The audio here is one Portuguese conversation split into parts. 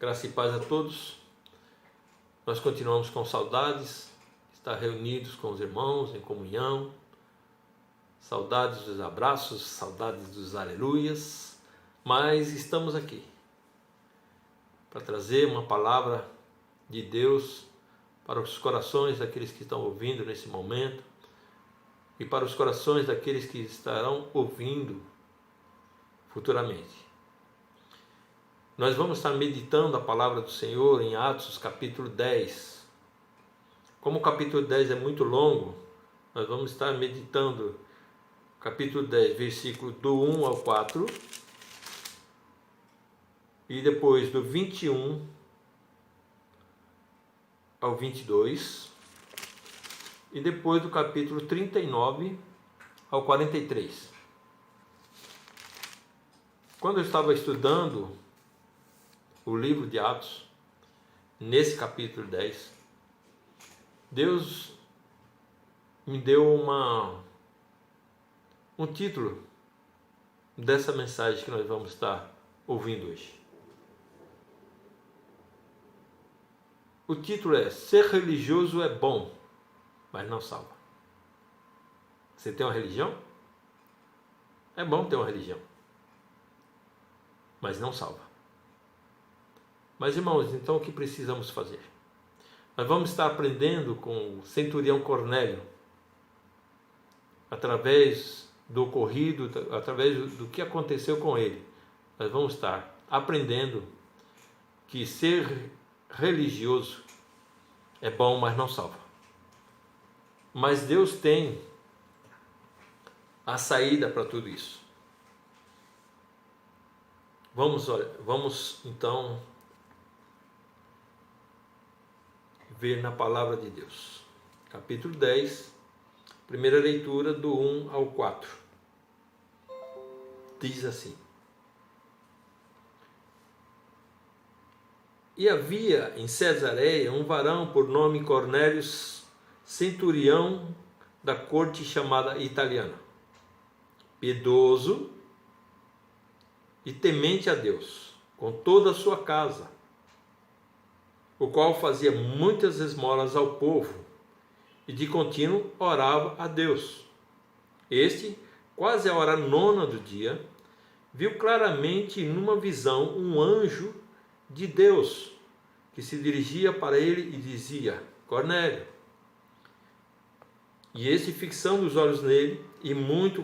Graça e paz a todos. Nós continuamos com saudades, estar reunidos com os irmãos em comunhão, saudades dos abraços, saudades dos aleluias, mas estamos aqui para trazer uma palavra de Deus para os corações daqueles que estão ouvindo nesse momento e para os corações daqueles que estarão ouvindo futuramente. Nós vamos estar meditando a palavra do Senhor em Atos capítulo 10. Como o capítulo 10 é muito longo, nós vamos estar meditando capítulo 10, versículo do 1 ao 4, e depois do 21 ao 22, e depois do capítulo 39 ao 43. Quando eu estava estudando o livro de Atos, nesse capítulo 10, Deus me deu um título dessa mensagem que nós vamos estar ouvindo hoje. O título é: Ser religioso é bom, mas não salva. Você tem uma religião? É bom ter uma religião, mas não salva. Mas, irmãos, então o que precisamos fazer? Nós vamos estar aprendendo com o centurião Cornélio, através do ocorrido, através do que aconteceu com ele. Nós vamos estar aprendendo que ser religioso é bom, mas não salva. Mas Deus tem a saída para tudo isso. Vamos então ver na palavra de Deus. Capítulo 10, primeira leitura do 1 ao 4. Diz assim: E havia em Cesareia um varão por nome Cornélio, centurião da corte chamada italiana, piedoso e temente a Deus, com toda a sua casa, o qual fazia muitas esmolas ao povo e de contínuo orava a Deus. Este, quase à hora nona do dia, viu claramente numa visão um anjo de Deus que se dirigia para ele e dizia: Cornélio. E este, fixando os olhos nele e muito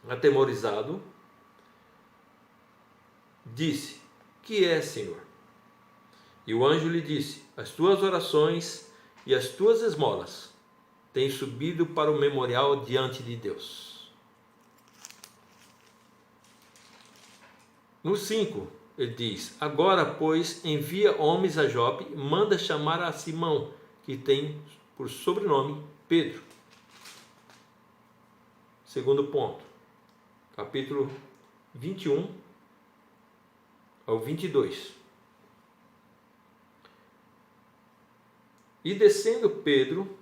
atemorizado, disse: Que é, Senhor? E o anjo lhe disse: As tuas orações e as tuas esmolas têm subido para o memorial diante de Deus. No 5, ele diz: agora, pois, envia homens a Jope e manda chamar a Simão, que tem por sobrenome Pedro. Segundo ponto, capítulo 21 ao 22. E descendo Pedro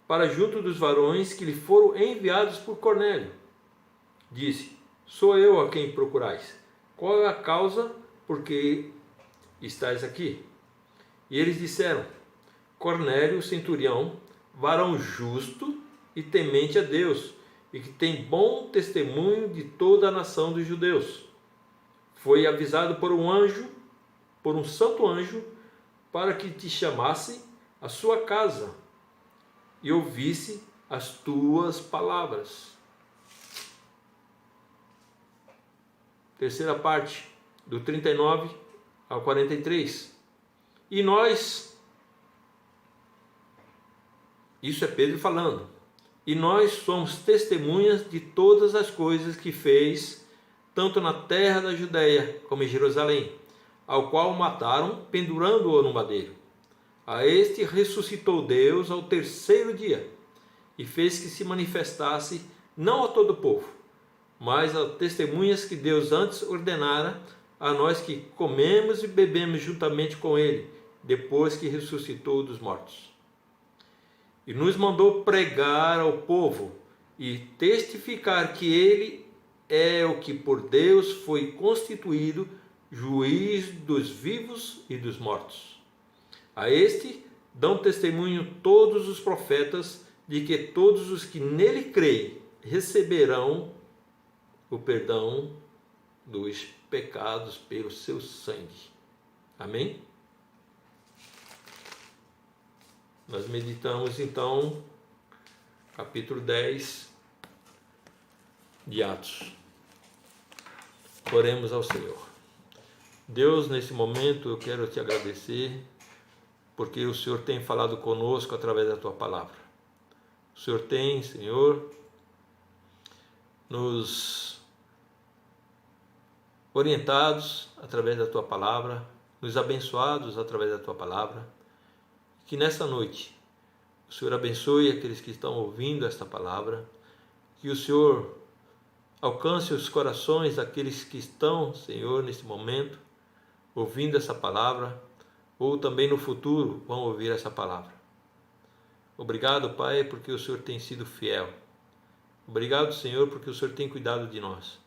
para junto dos varões que lhe foram enviados por Cornélio, disse: sou eu a quem procurais. Qual é a causa por que estáis aqui? E eles disseram: Cornélio, centurião, varão justo e temente a Deus, e que tem bom testemunho de toda a nação dos judeus. Foi avisado por um santo anjo, para que te chamasse à sua casa e ouvisse as tuas palavras. Terceira parte, do 39 ao 43. E nós, isso é Pedro falando, e nós somos testemunhas de todas as coisas que fez, tanto na terra da Judéia como em Jerusalém, ao qual mataram, pendurando-o no madeiro. A este ressuscitou Deus ao terceiro dia, e fez que se manifestasse não a todo o povo, mas a testemunhas que Deus antes ordenara a nós que comemos e bebemos juntamente com ele, depois que ressuscitou dos mortos. E nos mandou pregar ao povo e testificar que ele é o que por Deus foi constituído juiz dos vivos e dos mortos. A este dão testemunho todos os profetas de que todos os que nele creem receberão o perdão dos pecados pelo seu sangue. Amém? Nós meditamos então capítulo 10 de Atos. Oremos ao Senhor. Deus, nesse momento eu quero te agradecer, porque o Senhor tem falado conosco através da tua palavra. O Senhor tem, Senhor, nos orientados através da tua palavra, nos abençoados através da tua palavra. Que nesta noite o Senhor abençoe aqueles que estão ouvindo esta palavra, que o Senhor alcance os corações daqueles que estão, Senhor, neste momento, ouvindo essa palavra, ou também no futuro vão ouvir essa palavra. Obrigado, Pai, porque o Senhor tem sido fiel. Obrigado, Senhor, porque o Senhor tem cuidado de nós.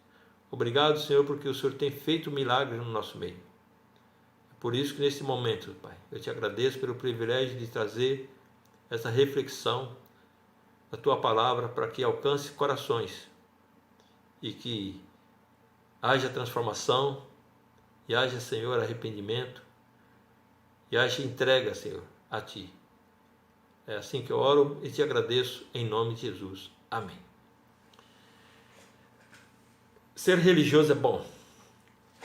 Obrigado, Senhor, porque o Senhor tem feito milagres no nosso meio. Por isso que nesse momento, Pai, eu te agradeço pelo privilégio de trazer essa reflexão da tua palavra para que alcance corações e que haja transformação e haja, Senhor, arrependimento e haja entrega, Senhor, a ti. É assim que eu oro e te agradeço em nome de Jesus. Amém. Ser religioso é bom,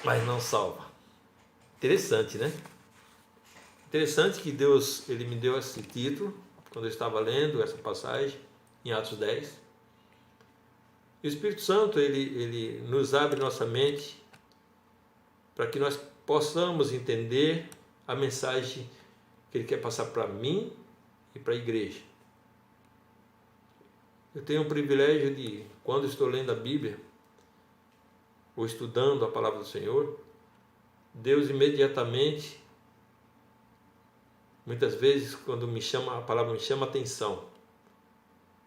mas não salva. Interessante, né? Interessante que Deus, ele me deu esse título quando eu estava lendo essa passagem em Atos 10. E o Espírito Santo, ele nos abre nossa mente para que nós possamos entender a mensagem que ele quer passar para mim e para a igreja. Eu tenho o privilégio de, quando estou lendo a Bíblia ou estudando a palavra do Senhor, Deus imediatamente, muitas vezes quando a palavra me chama a atenção,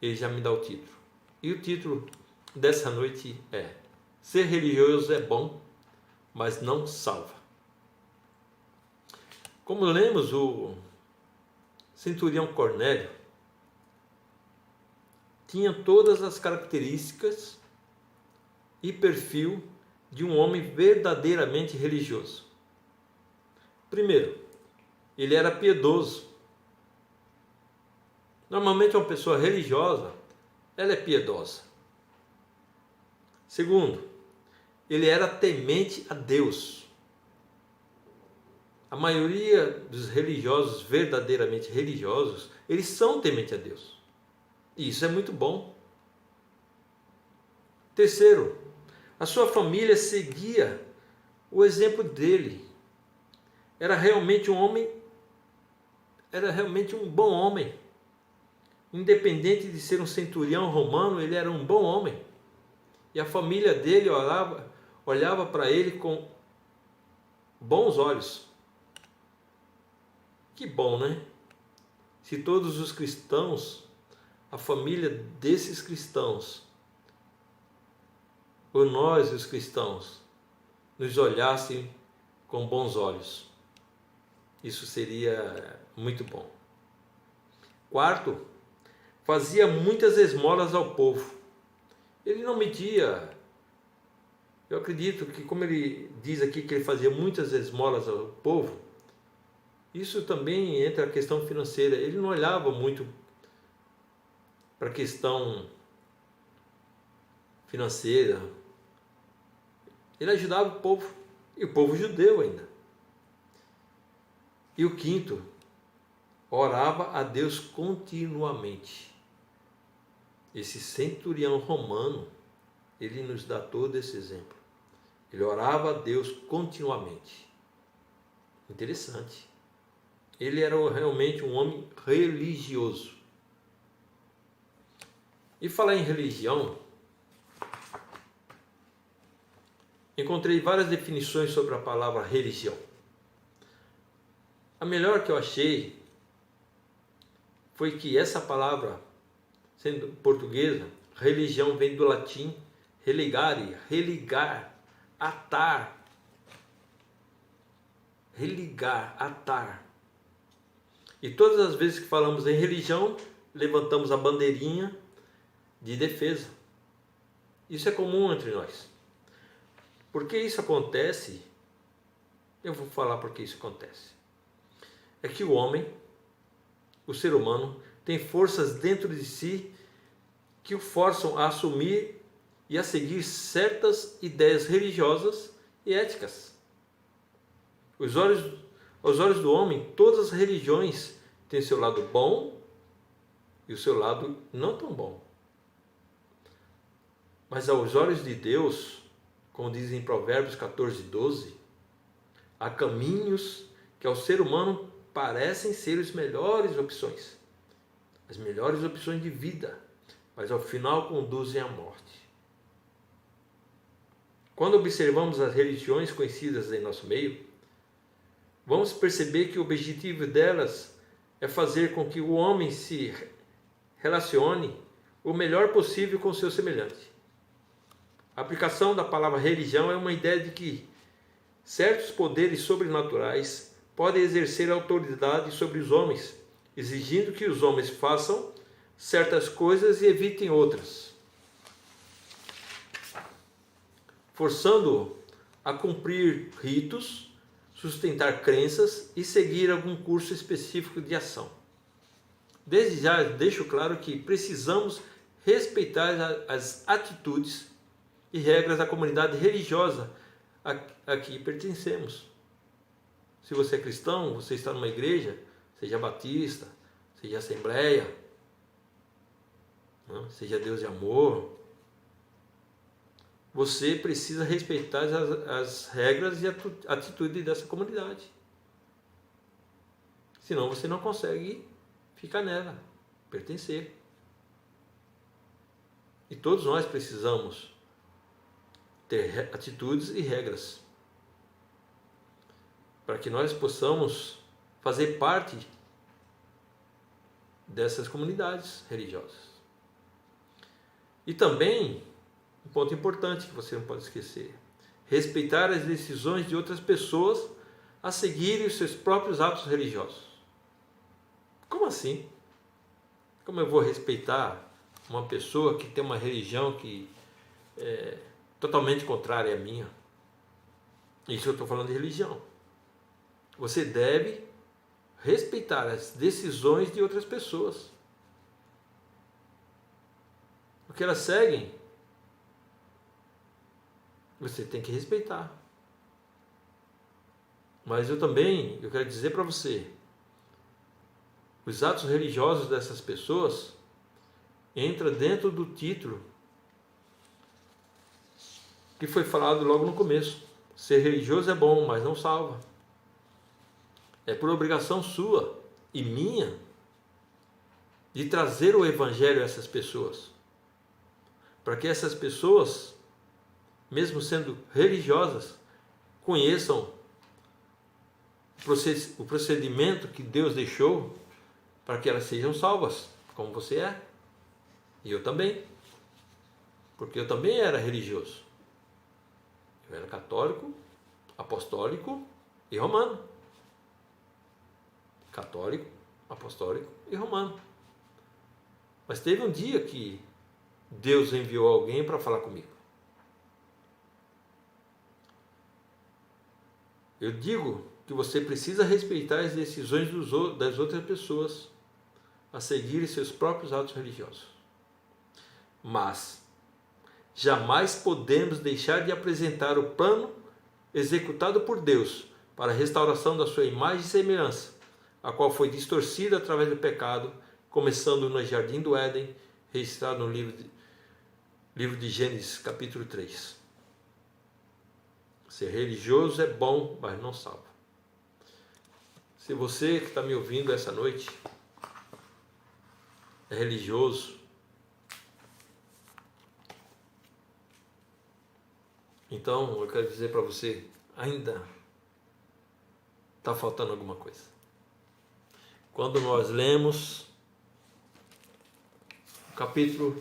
ele já me dá o título. E o título dessa noite é: ser religioso é bom, mas não salva. Como lemos, o centurião Cornélio tinha todas as características e perfil de um homem verdadeiramente religioso. Primeiro, ele era piedoso. Normalmente uma pessoa religiosa, ela é piedosa. Segundo, ele era temente a Deus. A maioria dos religiosos, verdadeiramente religiosos, eles são tementes a Deus. E isso é muito bom. Terceiro, a sua família seguia o exemplo dele. Era realmente um homem, era realmente um bom homem. Independente de ser um centurião romano, ele era um bom homem. E a família dele olhava para ele com bons olhos. Que bom, né? Se todos os cristãos, a família desses cristãos, ou nós os cristãos, nos olhassem com bons olhos. Isso seria muito bom. Quarto, fazia muitas esmolas ao povo. Ele não media. Eu acredito que, como ele diz aqui que ele fazia muitas esmolas ao povo, isso também entra a questão financeira. Ele não olhava muito para a questão financeira. Ele ajudava o povo, e o povo judeu ainda. E o quinto, orava a Deus continuamente. Esse centurião romano, ele nos dá todo esse exemplo. Ele orava a Deus continuamente. Interessante. Ele era realmente um homem religioso. E falar em religião, encontrei várias definições sobre a palavra religião. A melhor que eu achei foi que essa palavra, sendo portuguesa, religião vem do latim religare, religar, atar. Religar, atar. E todas as vezes que falamos em religião, levantamos a bandeirinha de defesa. Isso é comum entre nós. Por que isso acontece? Eu vou falar por que isso acontece. É que o homem, o ser humano, tem forças dentro de si que o forçam a assumir e a seguir certas ideias religiosas e éticas. Aos olhos do homem, todas as religiões têm seu lado bom e o seu lado não tão bom. Mas aos olhos de Deus, como diz em Provérbios 14:12, há caminhos que ao ser humano parecem ser as melhores opções de vida, mas ao final conduzem à morte. Quando observamos as religiões conhecidas em nosso meio, vamos perceber que o objetivo delas é fazer com que o homem se relacione o melhor possível com o seu semelhante. A aplicação da palavra religião é uma ideia de que certos poderes sobrenaturais podem exercer autoridade sobre os homens, exigindo que os homens façam certas coisas e evitem outras, forçando-o a cumprir ritos, sustentar crenças e seguir algum curso específico de ação. Desde já deixo claro que precisamos respeitar as atitudes e regras da comunidade religiosa a que pertencemos. Se você é cristão, você está numa igreja, seja batista, seja assembleia, seja Deus de amor, você precisa respeitar as regras e a atitude dessa comunidade. Senão você não consegue ficar nela, pertencer. E todos nós precisamos ter atitudes e regras para que nós possamos fazer parte dessas comunidades religiosas. E também, um ponto importante que você não pode esquecer, respeitar as decisões de outras pessoas a seguirem os seus próprios atos religiosos. Como assim? Como eu vou respeitar uma pessoa que tem uma religião que é totalmente contrária à minha? Isso eu estou falando de religião. Você deve respeitar as decisões de outras pessoas. O que elas seguem, você tem que respeitar. Mas eu quero dizer para você, os atos religiosos dessas pessoas entram dentro do título que foi falado logo no começo. Ser religioso é bom, mas não salva. É por obrigação sua e minha de trazer o Evangelho a essas pessoas, para que essas pessoas, mesmo sendo religiosas, conheçam o procedimento que Deus deixou para que elas sejam salvas, como você é, e eu também, porque eu também era religioso. Eu era católico, apostólico e romano. Católico, apostólico e romano. Mas teve um dia que Deus enviou alguém para falar comigo. Eu digo que você precisa respeitar as decisões das outras pessoas a seguirem seus próprios atos religiosos. Mas jamais podemos deixar de apresentar o plano executado por Deus para a restauração da sua imagem e semelhança, a qual foi distorcida através do pecado, começando no Jardim do Éden, registrado no livro de Gênesis, capítulo 3. Ser religioso é bom, mas não salva. Se você que está me ouvindo essa noite é religioso, então eu quero dizer para você, ainda está faltando alguma coisa. Quando nós lemos o capítulo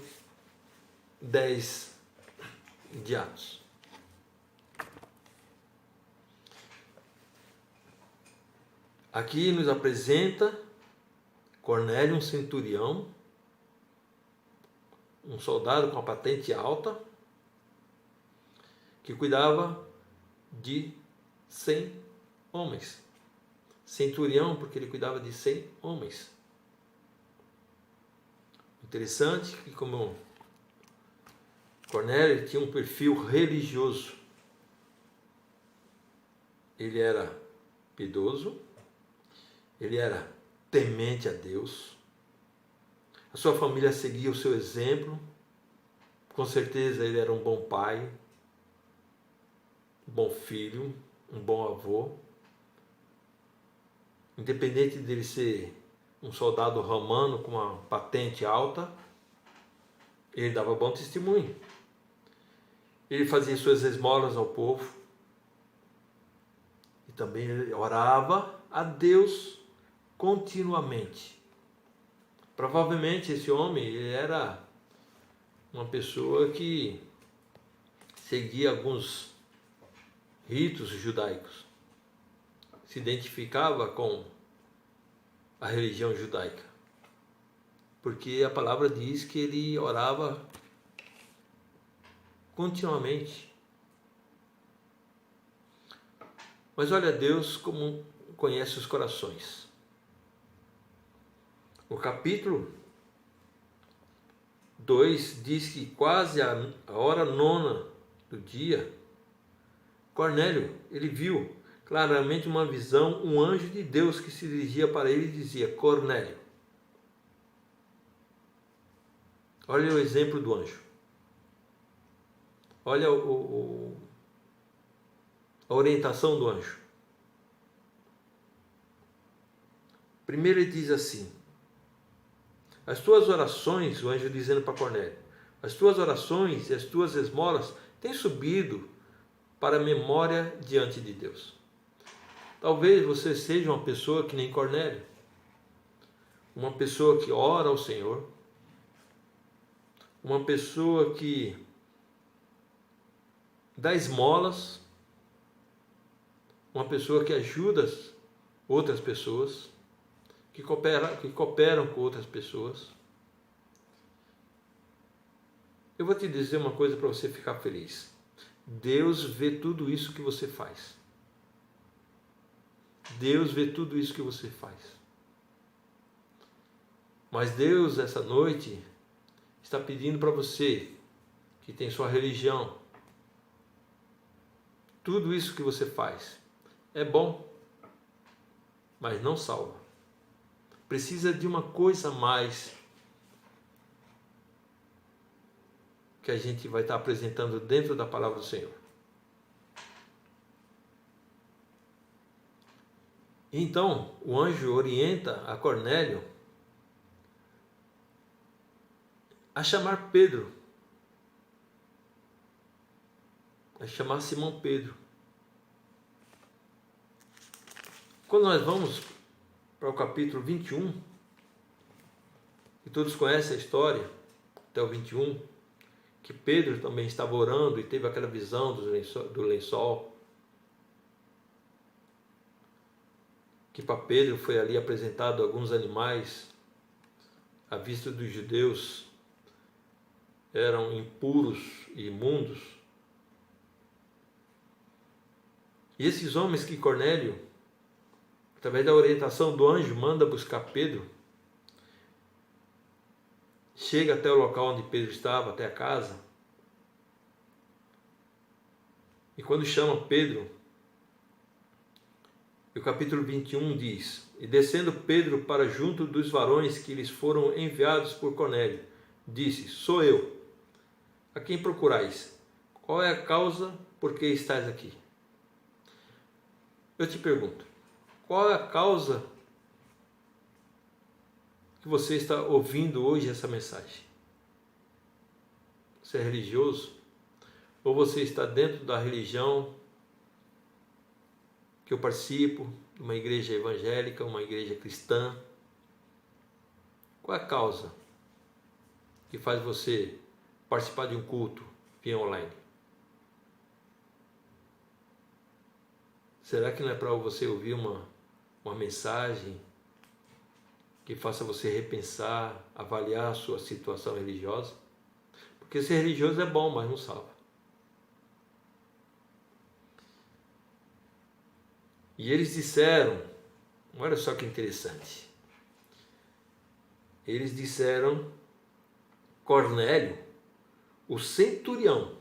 10 de Atos, aqui nos apresenta Cornélio, um centurião, um soldado com a patente alta, que cuidava de 100 homens. Centurião, porque ele cuidava de 100 homens. Interessante que, como Cornélio tinha um perfil religioso, ele era piedoso, ele era temente a Deus, a sua família seguia o seu exemplo, com certeza ele era um bom pai, um bom filho, um bom avô. Independente dele ser um soldado romano com uma patente alta, ele dava bom testemunho. Ele fazia suas esmolas ao povo e também ele orava a Deus continuamente. Provavelmente esse homem ele era uma pessoa que seguia alguns ritos judaicos, se identificava com a religião judaica, porque a palavra diz que ele orava continuamente. Mas olha Deus como conhece os corações. O capítulo 2 diz que quase a hora 9 do dia, Cornélio, ele viu claramente uma visão, um anjo de Deus que se dirigia para ele e dizia: Cornélio. Olha o exemplo do anjo. Olha a orientação do anjo. Primeiro ele diz assim: as tuas orações, o anjo dizendo para Cornélio, as tuas orações e as tuas esmolas têm subido para a memória diante de Deus. Talvez você seja uma pessoa que nem Cornélio, uma pessoa que ora ao Senhor, uma pessoa que dá esmolas, uma pessoa que ajuda outras pessoas, que cooperam com outras pessoas. Eu vou te dizer uma coisa para você ficar feliz. Deus vê tudo isso que você faz. Deus vê tudo isso que você faz. Mas Deus, essa noite, está pedindo para você, que tem sua religião, tudo isso que você faz é bom, mas não salva. Precisa de uma coisa a mais que a gente vai estar apresentando dentro da palavra do Senhor. Então, o anjo orienta a Cornélio a chamar Pedro, a chamar Simão Pedro. Quando nós vamos para o capítulo 21, e todos conhecem a história, até o 21, que Pedro também estava orando e teve aquela visão do lençol, que para Pedro foi ali apresentado alguns animais, à vista dos judeus, eram impuros e imundos. E esses homens que Cornélio, através da orientação do anjo, manda buscar Pedro, chega até o local onde Pedro estava, até a casa, e quando chama Pedro, o capítulo 21 diz: E descendo Pedro para junto dos varões que lhes foram enviados por Cornélio, disse: Sou eu. A quem procurais? Qual é a causa por que estáis aqui? Eu te pergunto, qual é a causa que você está ouvindo hoje essa mensagem? Você é religioso? Ou você está dentro da religião que eu participo, de uma igreja evangélica, uma igreja cristã? Qual é a causa que faz você participar de um culto via online? Será que não é para você ouvir uma mensagem que faça você repensar, avaliar a sua situação religiosa? Porque ser religioso é bom, mas não salva. E eles disseram, olha só que interessante, eles disseram: Cornélio, o centurião,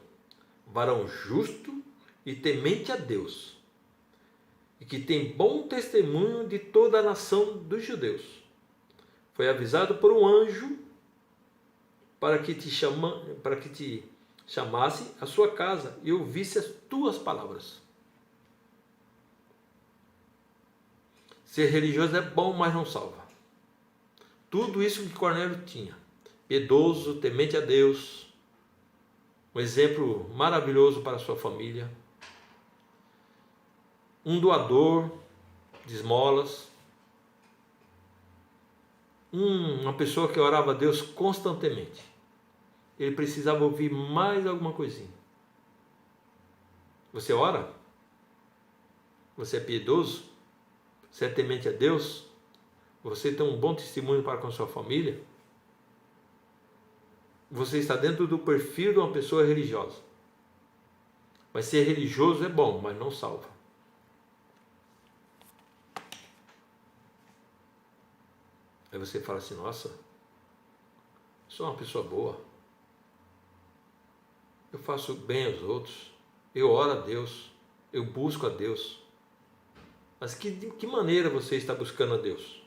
varão justo e temente a Deus, e que tem bom testemunho de toda a nação dos judeus, foi avisado por um anjo para que te chamasse à sua casa e ouvisse as tuas palavras. Ser religioso é bom, mas não salva. Tudo isso que Cornélio tinha: piedoso, temente a Deus, um exemplo maravilhoso para a sua família, um doador de esmolas, uma pessoa que orava a Deus constantemente. Ele precisava ouvir mais alguma coisinha. Você ora? Você é piedoso? Você é temente a Deus? Você tem um bom testemunho para com a sua família? Você está dentro do perfil de uma pessoa religiosa. Mas ser religioso é bom, mas não salva. Aí você fala assim: nossa, sou uma pessoa boa, eu faço bem aos outros, eu oro a Deus, eu busco a Deus. Mas de que maneira você está buscando a Deus?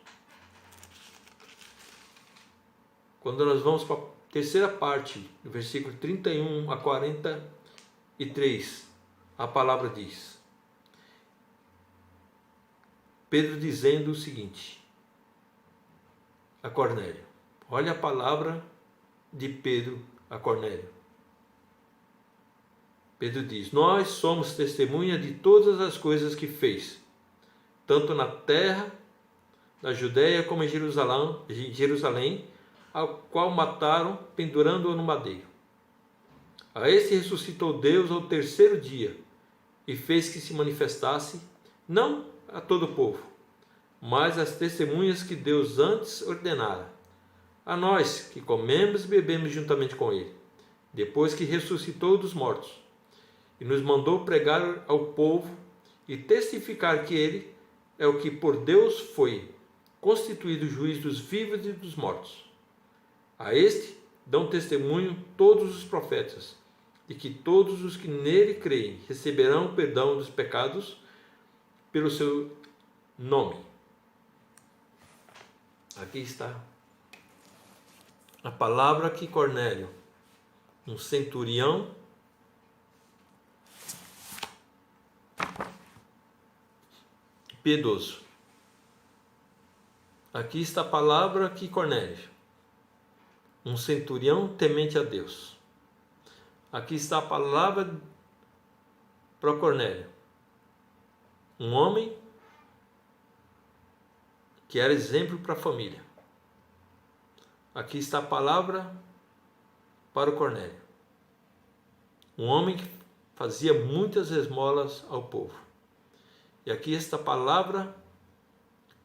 Quando nós vamos para a terceira parte, do versículo 31 a 43, a palavra diz: Pedro dizendo o seguinte a Cornélio. Olha a palavra de Pedro a Cornélio. Pedro diz: Nós somos testemunha de todas as coisas que fez, tanto na terra da Judéia como em Jerusalém, ao qual mataram, pendurando-o no madeiro. A este ressuscitou Deus ao terceiro dia e fez que se manifestasse, não a todo o povo, mas às testemunhas que Deus antes ordenara, a nós que comemos e bebemos juntamente com ele, depois que ressuscitou dos mortos, e nos mandou pregar ao povo e testificar que ele é o que por Deus foi constituído juiz dos vivos e dos mortos. A este dão testemunho todos os profetas, de que todos os que nele creem receberão o perdão dos pecados pelo seu nome. Aqui está a palavra que Cornélio, um centurião, piedoso, Aqui está a palavra que Cornélio, um centurião temente a Deus. Aqui está a palavra para Cornélio, um homem que era exemplo para a família. Aqui está a palavra para o Cornélio, um homem que fazia muitas esmolas ao povo. E aqui está a palavra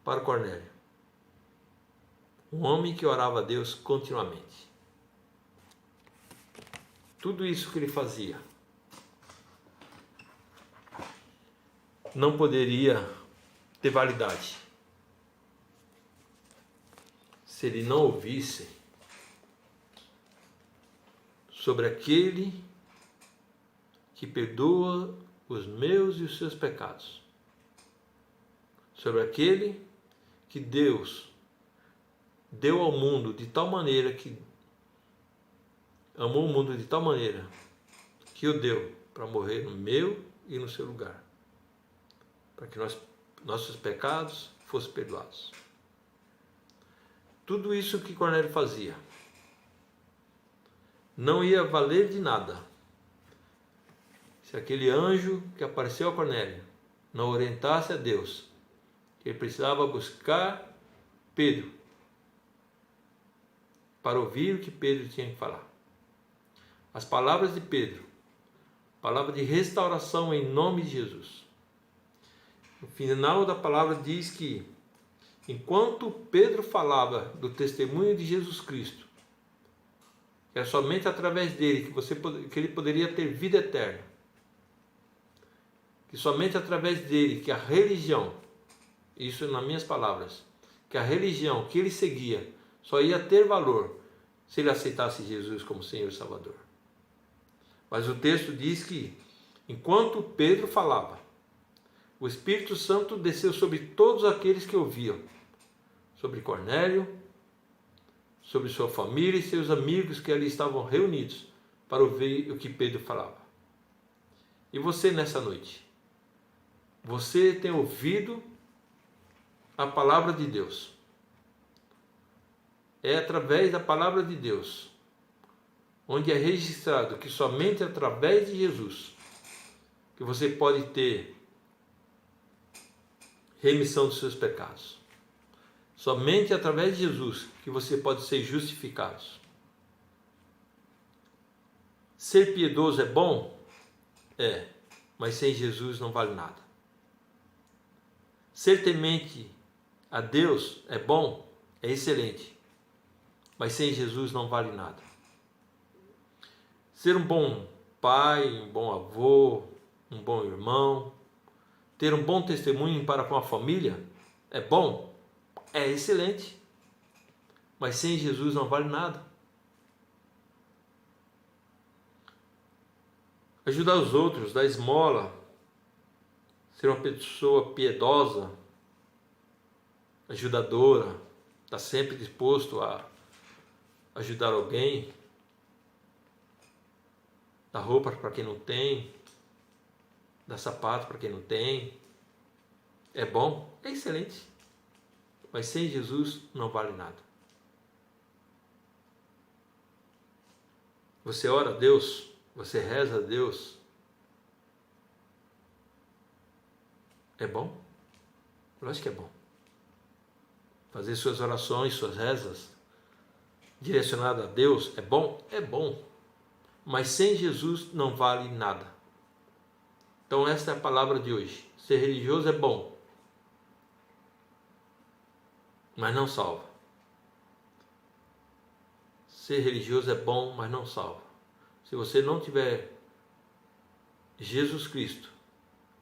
para o Cornélio, um homem que orava a Deus continuamente. Tudo isso que ele fazia não poderia ter validade se ele não ouvisse sobre aquele que perdoa os meus e os seus pecados, sobre aquele que Deus deu ao mundo de tal maneira, que amou o mundo de tal maneira que o deu para morrer no meu e no seu lugar, para que nossos pecados fossem perdoados. Tudo isso que Cornélio fazia não ia valer de nada se aquele anjo que apareceu a Cornélio não orientasse a Deus que ele precisava buscar Pedro para ouvir o que Pedro tinha que falar. As palavras de Pedro, palavra de restauração em nome de Jesus. No final da palavra diz que enquanto Pedro falava do testemunho de Jesus Cristo, que é somente através dele que ele poderia ter vida eterna, que somente através dele que a religião, isso nas minhas palavras, que a religião que ele seguia só ia ter valor se ele aceitasse Jesus como Senhor e Salvador. Mas o texto diz que enquanto Pedro falava, o Espírito Santo desceu sobre todos aqueles que ouviam, sobre Cornélio, sobre sua família e seus amigos que ali estavam reunidos para ouvir o que Pedro falava. E você nessa noite? Você tem ouvido a palavra de Deus? É através da palavra de Deus, onde é registrado que somente através de Jesus que você pode ter remissão dos seus pecados. Somente através de Jesus que você pode ser justificado. Ser piedoso é bom? É, mas sem Jesus não vale nada. Ser temente a Deus é bom? É excelente, mas sem Jesus não vale nada. Ser um bom pai, um bom avô, um bom irmão, ter um bom testemunho para com a família é bom? É excelente, mas sem Jesus não vale nada. Ajudar os outros, dar esmola, ser uma pessoa piedosa, ajudadora, estar sempre disposto a ajudar alguém, dar roupa para quem não tem, dar sapato para quem não tem, é bom? É excelente, mas sem Jesus não vale nada. Você ora a Deus, você reza a Deus, é bom? Lógico que é bom. Fazer suas orações, suas rezas direcionadas a Deus é bom? É bom. Mas sem Jesus não vale nada. Então esta é a palavra de hoje. Ser religioso é bom, mas não salva. Ser religioso é bom, mas não salva. Se você não tiver Jesus Cristo,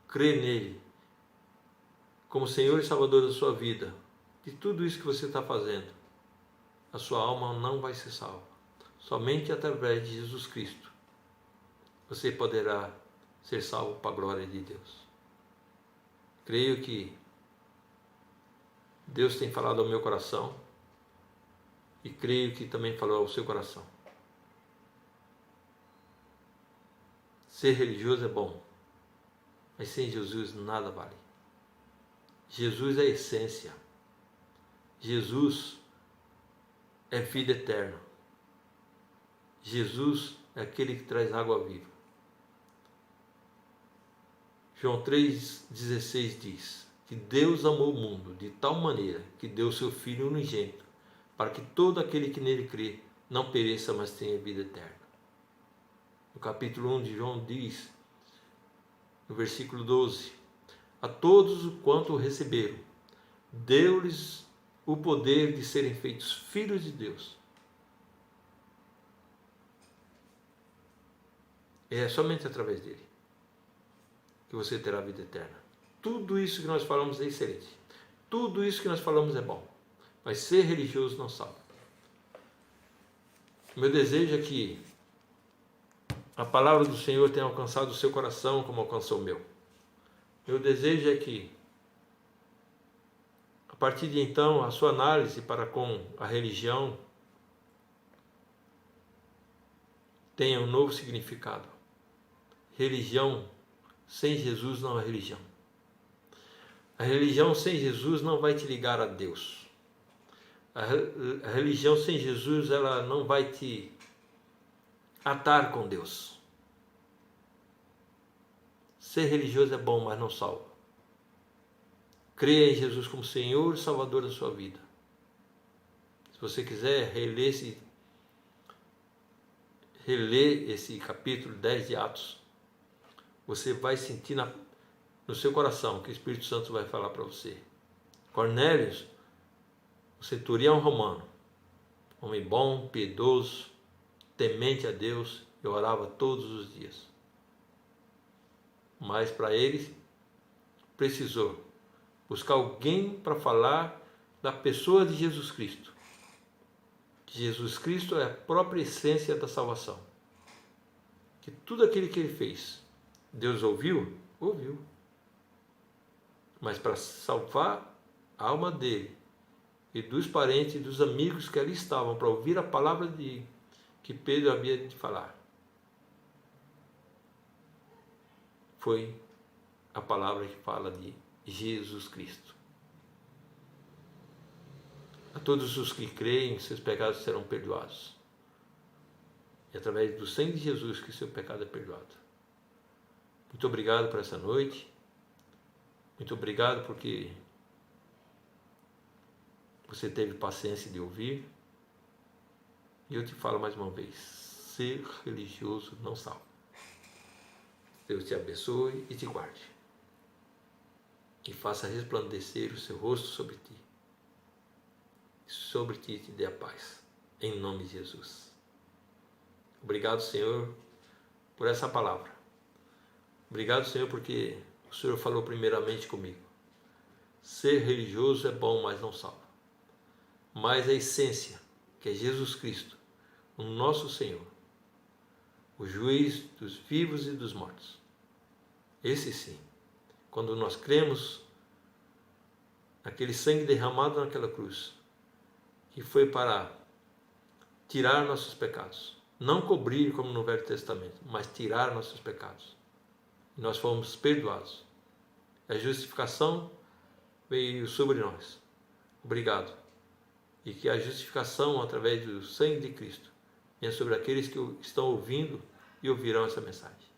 crer nele como Senhor e Salvador da sua vida, de tudo isso que você está fazendo, a sua alma não vai ser salva. Somente através de Jesus Cristo você poderá ser salvo para a glória de Deus. Creio que Deus tem falado ao meu coração e creio que também falou ao seu coração. Ser religioso é bom, mas sem Jesus nada vale. Jesus é a essência. Jesus é vida eterna. Jesus é aquele que traz água viva. João 3,16 diz que Deus amou o mundo de tal maneira que deu o seu Filho unigênito, para que todo aquele que nele crê não pereça, mas tenha vida eterna. No capítulo 1 de João diz, no versículo 12, a todos quanto o receberam, deu-lhes o poder de serem feitos filhos de Deus. É somente através dele que você terá vida eterna. Tudo isso que nós falamos é excelente. Tudo isso que nós falamos é bom. Mas ser religioso não salva. O meu desejo é que a palavra do Senhor tenha alcançado o seu coração como alcançou o meu. Meu desejo é que, a partir de então, a sua análise para com a religião tenha um novo significado. Religião sem Jesus não é religião. A religião sem Jesus não vai te ligar a Deus. A religião sem Jesus, ela não vai te atar com Deus. Ser religioso é bom, mas não salva. Creia em Jesus como Senhor e Salvador da sua vida. Se você quiser reler esse capítulo 10 de Atos, você vai sentir no seu coração que o Espírito Santo vai falar para você. Cornélios, o centurião romano, homem bom, piedoso, temente a Deus, e orava todos os dias. Mas para ele, precisou buscar alguém para falar da pessoa de Jesus Cristo. Jesus Cristo é a própria essência da salvação. Que tudo aquilo que ele fez, Deus ouviu? Ouviu. Mas para salvar a alma dele e dos parentes e dos amigos que ali estavam para ouvir a palavra que Pedro havia de falar, foi a palavra que fala de Jesus Cristo. A todos os que creem, seus pecados serão perdoados. E através do sangue de Jesus que seu pecado é perdoado. Muito obrigado por essa noite. Muito obrigado porque você teve paciência de ouvir. E eu te falo mais uma vez, ser religioso não salva. Deus te abençoe e te guarde. E faça resplandecer o seu rosto sobre ti. E sobre ti te dê a paz. Em nome de Jesus. Obrigado, Senhor, por essa palavra. Obrigado, Senhor, porque o Senhor falou primeiramente comigo. Ser religioso é bom, mas não salva. Mas a essência, que é Jesus Cristo, o nosso Senhor, o juiz dos vivos e dos mortos. Esse sim, quando nós cremos naquele sangue derramado naquela cruz, que foi para tirar nossos pecados, não cobrir como no Velho Testamento, mas tirar nossos pecados. E nós fomos perdoados. A justificação veio sobre nós. Obrigado. E que a justificação através do sangue de Cristo venha sobre aqueles que estão ouvindo e ouvirão essa mensagem.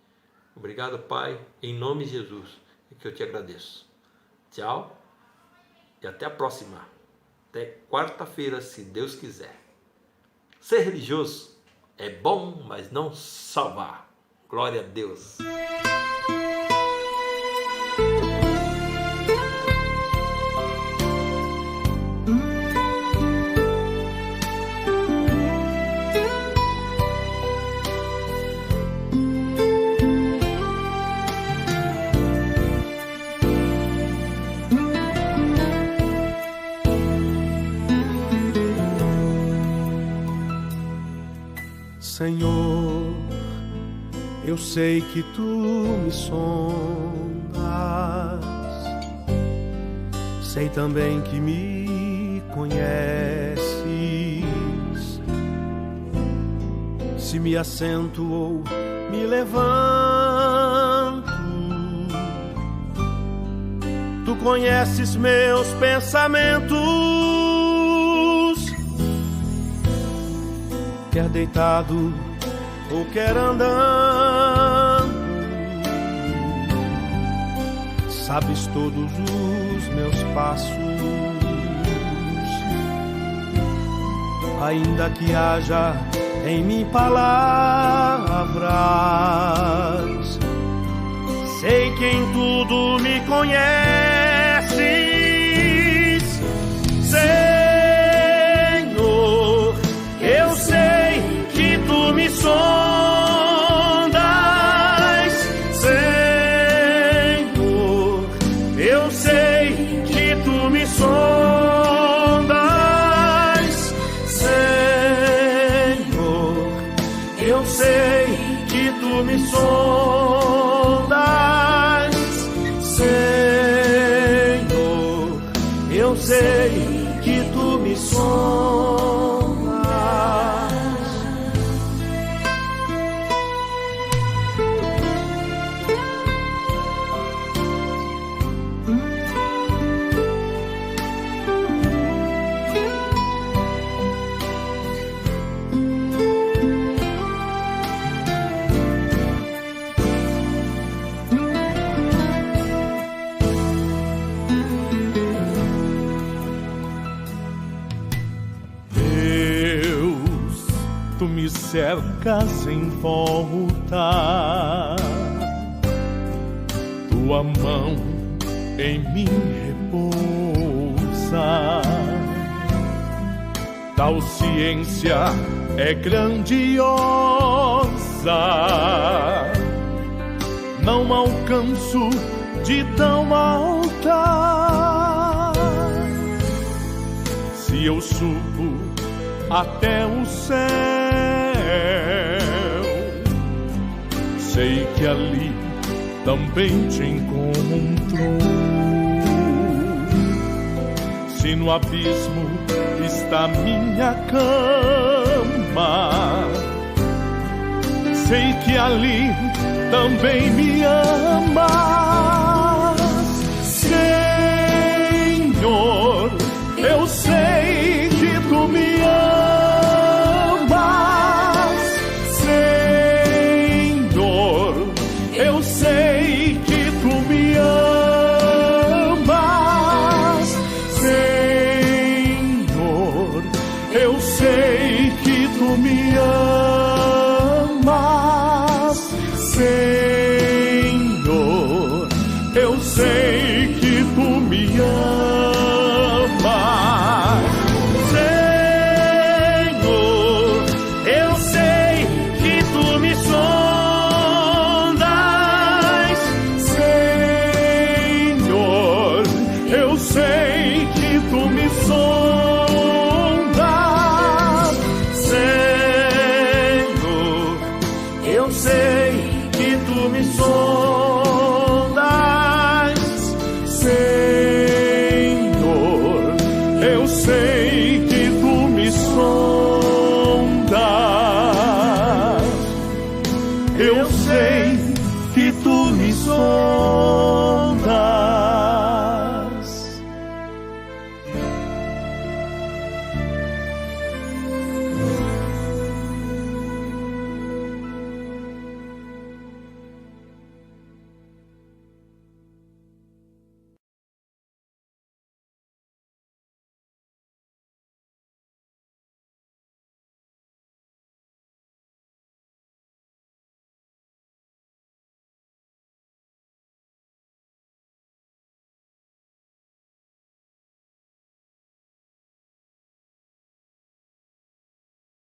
Obrigado, Pai, em nome de Jesus, é que eu te agradeço. Tchau e até a próxima. Até quarta-feira, se Deus quiser. Ser religioso é bom, mas não salvar. Glória a Deus. Senhor, eu sei que tu me sondas, sei também que me conheces. Se me assento ou me levanto, tu conheces meus pensamentos. quer deitado ou quer andando, sabes todos os meus passos, ainda que haja em mim palavras, sei que em tudo me conheces, Senhor. Eu sei que tu me sondas, Senhor. Eu sei que tu me sondas, Senhor. Eu sei que tu me sondas, Senhor. Eu sei que tu me sondas. Tu me cercas em volta, tua mão em mim repousa, tal ciência é grandiosa, não alcanço de tão alta. Se eu subo até o céu, sei que ali também te encontro. Se no abismo está minha cama, sei que ali também me amas, Senhor. Eu sei que tu me amas, Senhor. Eu sei que tu me amas, Senhor. Eu sei que tu me amas, Senhor. Eu sei que tu me amas. Senhor, eu sei